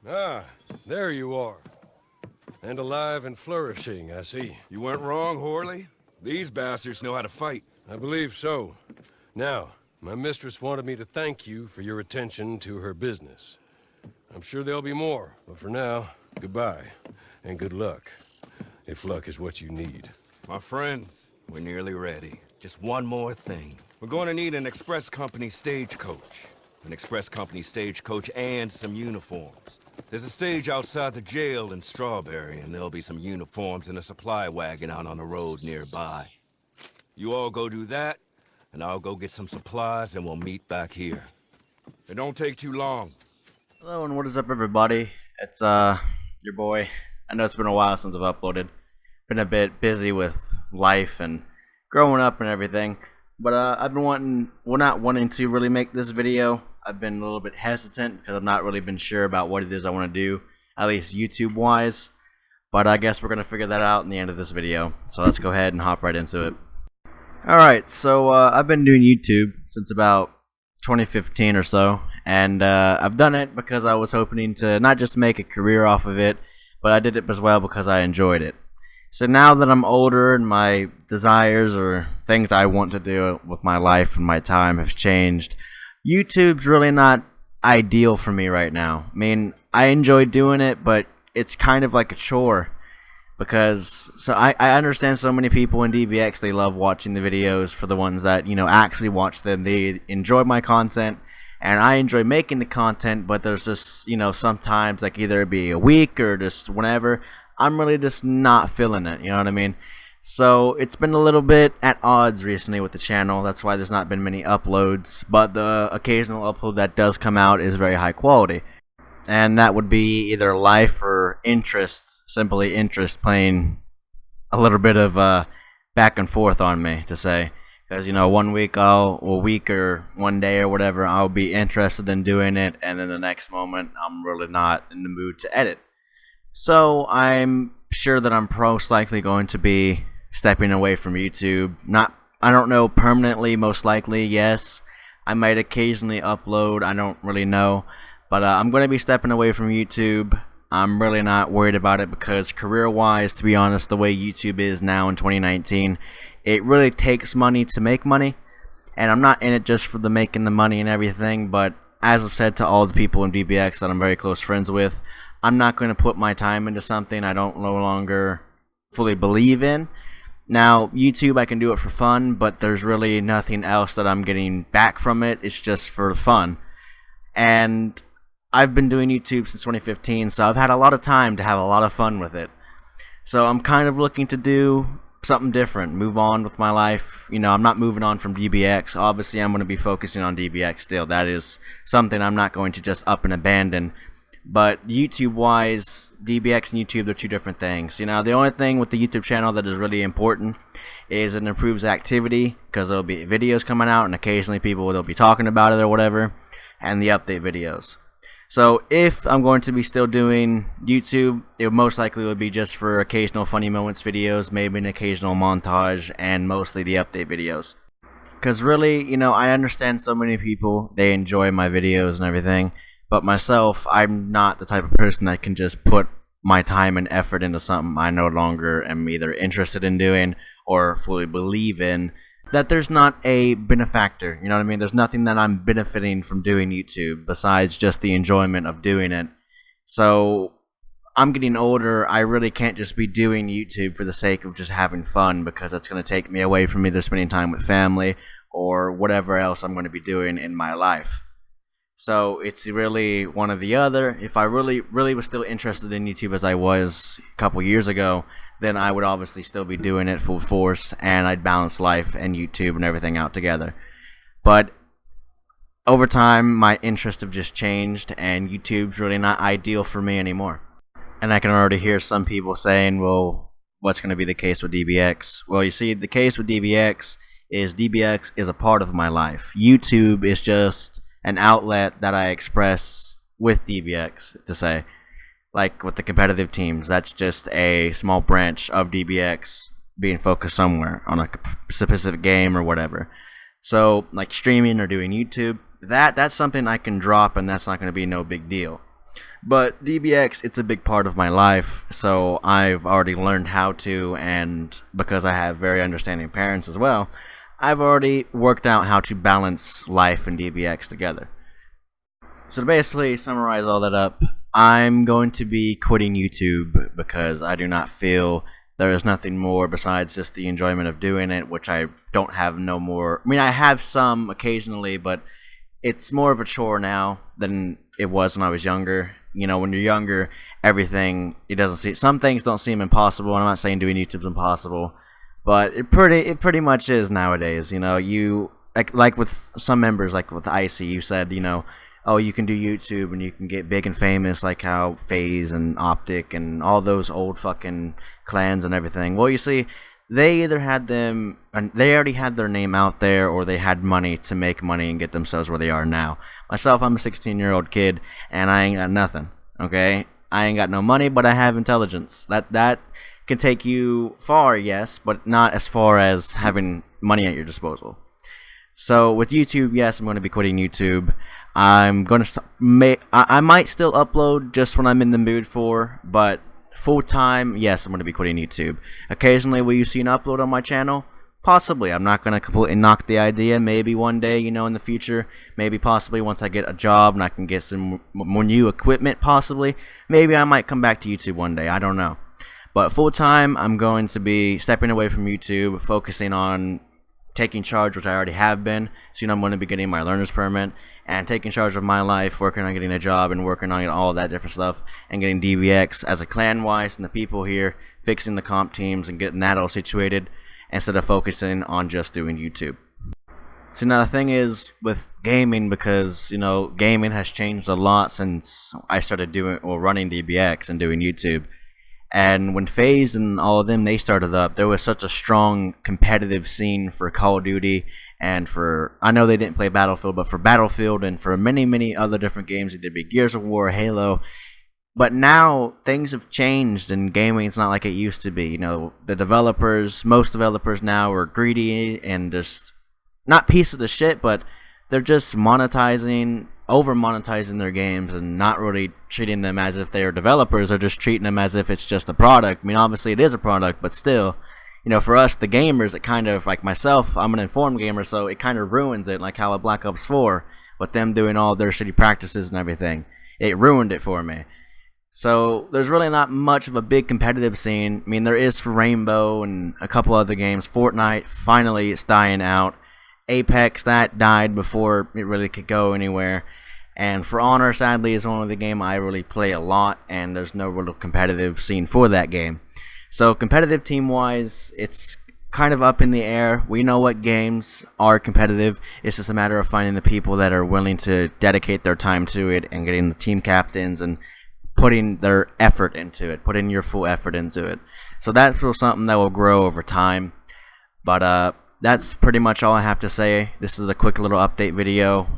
Ah, there you are. And alive and flourishing, I see. You weren't wrong, Horley. These bastards know how to fight. I believe so. Now, my mistress wanted me to thank you for your attention to her business. I'm sure there'll be more, but for now, goodbye, and good luck, if luck is what you need. My friends, we're nearly ready. Just one more thing. We're going to need an express company stagecoach. An express company stagecoach and some uniforms. There's a stage outside the jail in Strawberry, and there'll be some uniforms and a supply wagon out on the road nearby. You all go do that, and I'll go get some supplies, and we'll meet back here. It don't take too long. Hello and what is up, everybody? It's your boy. I know it's been a while since I've uploaded. Been a bit busy with life and growing up and everything, but I've been not wanting to really make this video. I've been a little bit hesitant because I've not really been sure about what it is I want to do, at least YouTube wise. But I guess we're gonna figure that out in the end of this video. So let's go ahead and hop right into it. Alright, so I've been doing YouTube since about 2015 or so, and I've done it because I was hoping to not just make a career off of it, but I did it as well because I enjoyed it. So now that I'm older and my desires or things I want to do with my life and my time have changed, YouTube's really not ideal for me right now. I mean, I enjoy doing it, but it's kind of like a chore. Because, I understand so many people in DBX, they love watching the videos for the ones that, you know, actually watch them. They enjoy my content, and I enjoy making the content, but there's just, you know, sometimes, like, either it be a week or just whenever, I'm really just not feeling it, you know what I mean? So, it's been a little bit at odds recently with the channel. That's why there's not been many uploads, but the occasional upload that does come out is very high quality. And that would be either life or interest, simply interest, playing a little bit of back and forth on me, to say. Because, you know, one week or one day or whatever, I'll be interested in doing it, and then the next moment, I'm really not in the mood to edit. So, I'm sure that I'm most likely going to be stepping away from YouTube. I don't know, permanently, most likely, yes. I might occasionally upload, I don't really know. But I'm going to be stepping away from YouTube. I'm really not worried about it because career-wise, to be honest, the way YouTube is now in 2019, it really takes money to make money. And I'm not in it just for the making the money and everything, but as I've said to all the people in DBX that I'm very close friends with, I'm not going to put my time into something I don't no longer fully believe in. Now, YouTube, I can do it for fun, but there's really nothing else that I'm getting back from it. It's just for fun. And I've been doing YouTube since 2015, so I've had a lot of time to have a lot of fun with it. So I'm kind of looking to do something different, move on with my life. You know, I'm not moving on from DBX. Obviously, I'm going to be focusing on DBX still. That is something I'm not going to just up and abandon. But YouTube-wise, DBX and YouTube, they're two different things. You know, the only thing with the YouTube channel that is really important is it improves activity, because there'll be videos coming out, and occasionally people will be talking about it or whatever, and the update videos. So if I'm going to be still doing YouTube, it most likely would be just for occasional funny moments videos, maybe an occasional montage, and mostly the update videos. Because really, you know, I understand so many people, they enjoy my videos and everything, but myself, I'm not the type of person that can just put my time and effort into something I no longer am either interested in doing or fully believe in. That there's not a benefactor, you know what I mean? There's nothing that I'm benefiting from doing YouTube besides just the enjoyment of doing it. So, I'm getting older, I really can't just be doing YouTube for the sake of just having fun, because that's going to take me away from either spending time with family or whatever else I'm going to be doing in my life. So, it's really one or the other. If I really was still interested in YouTube as I was a couple years ago, then I would obviously still be doing it full force, and I'd balance life and YouTube and everything out together. But over time, my interests have just changed, and YouTube's really not ideal for me anymore. And I can already hear some people saying, well, what's going to be the case with DBX? Well, you see, the case with DBX is a part of my life. YouTube is just an outlet that I express with DBX, to say. Like with the competitive teams, that's just a small branch of DBX being focused somewhere on a specific game or whatever. So, like streaming or doing YouTube, that's something I can drop, and that's not going to be no big deal. But DBX, it's a big part of my life, so I've already learned how to, and because I have very understanding parents as well, I've already worked out how to balance life and DBX together. So to basically summarize all that up, I'm going to be quitting YouTube because I do not feel there is nothing more besides just the enjoyment of doing it, which I don't have no more. I mean, I have some occasionally, but it's more of a chore now than it was when I was younger. You know, when you're younger, everything, it doesn't seem, some things don't seem impossible, and I'm not saying doing YouTube's impossible, but it pretty much is nowadays. You know, you like with some members, like with Icy, you said, you know, oh, you can do YouTube and you can get big and famous, like how FaZe and Optic and all those old fucking clans and everything. Well, you see, they either had them, they already had their name out there, or they had money to make money and get themselves where they are now. Myself, I'm a 16-year-old kid, and I ain't got nothing, okay? I ain't got no money, but I have intelligence. That can take you far, yes, but not as far as having money at your disposal. So with YouTube, yes, I'm going to be quitting YouTube. I'm going to I might still upload just when I'm in the mood for, but full time, yes, I'm going to be quitting YouTube. Occasionally, will you see an upload on my channel? Possibly. I'm not going to completely knock the idea. Maybe one day, you know, in the future. Maybe possibly once I get a job and I can get some more new equipment, possibly. Maybe I might come back to YouTube one day. I don't know. But full time, I'm going to be stepping away from YouTube, focusing on taking charge, which I already have been. So, you know, I'm going to be getting my learner's permit and taking charge of my life, working on getting a job and working on all that different stuff, and getting DBX as a clan-wise and the people here, fixing the comp teams and getting that all situated instead of focusing on just doing YouTube. So now the thing is with gaming, because, you know, gaming has changed a lot since I started doing or running DBX and doing YouTube. And when FaZe and all of them, they started up, there was such a strong competitive scene for Call of Duty and for, I know they didn't play Battlefield, but for Battlefield and for many other different games. They did big Gears of War, Halo. But now things have changed and gaming is not like it used to be. You know, the developers, most developers now are greedy and just not pieces of shit, but they're just monetizing, over monetizing their games and not really treating them as if they are developers. They're just treating them as if it's just a product. I mean, obviously it is a product, but still, you know, for us, the gamers, it kind of, like myself, I'm an informed gamer, so it kind of ruins it, like how a Black Ops 4, with them doing all their shitty practices and everything. It ruined it for me. So there's really not much of a big competitive scene. I mean, there is for Rainbow and a couple other games. Fortnite, finally it's dying out. Apex, that died before it really could go anywhere. And For Honor, sadly, is only the game I really play a lot, and there's no real competitive scene for that game. So competitive team-wise, it's kind of up in the air. We know what games are competitive. It's just a matter of finding the people that are willing to dedicate their time to it and getting the team captains and putting their effort into it, putting your full effort into it. So that's something that will grow over time. But that's pretty much all I have to say. This is a quick little update video.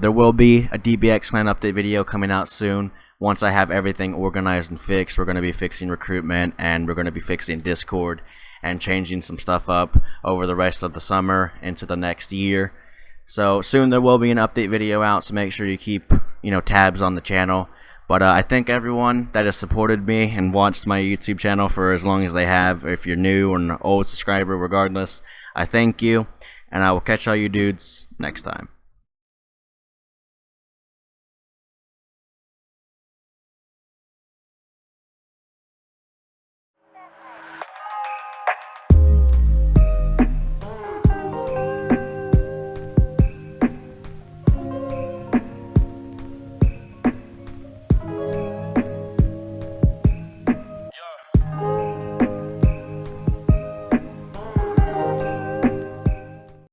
There will be a DBX clan update video coming out soon. Once I have everything organized and fixed, we're going to be fixing recruitment, and we're going to be fixing Discord and changing some stuff up over the rest of the summer into the next year. So soon there will be an update video out, so make sure you keep, you know, tabs on the channel. But I thank everyone that has supported me and watched my YouTube channel for as long as they have. If you're new or an old subscriber, regardless, I thank you, and I will catch all you dudes next time.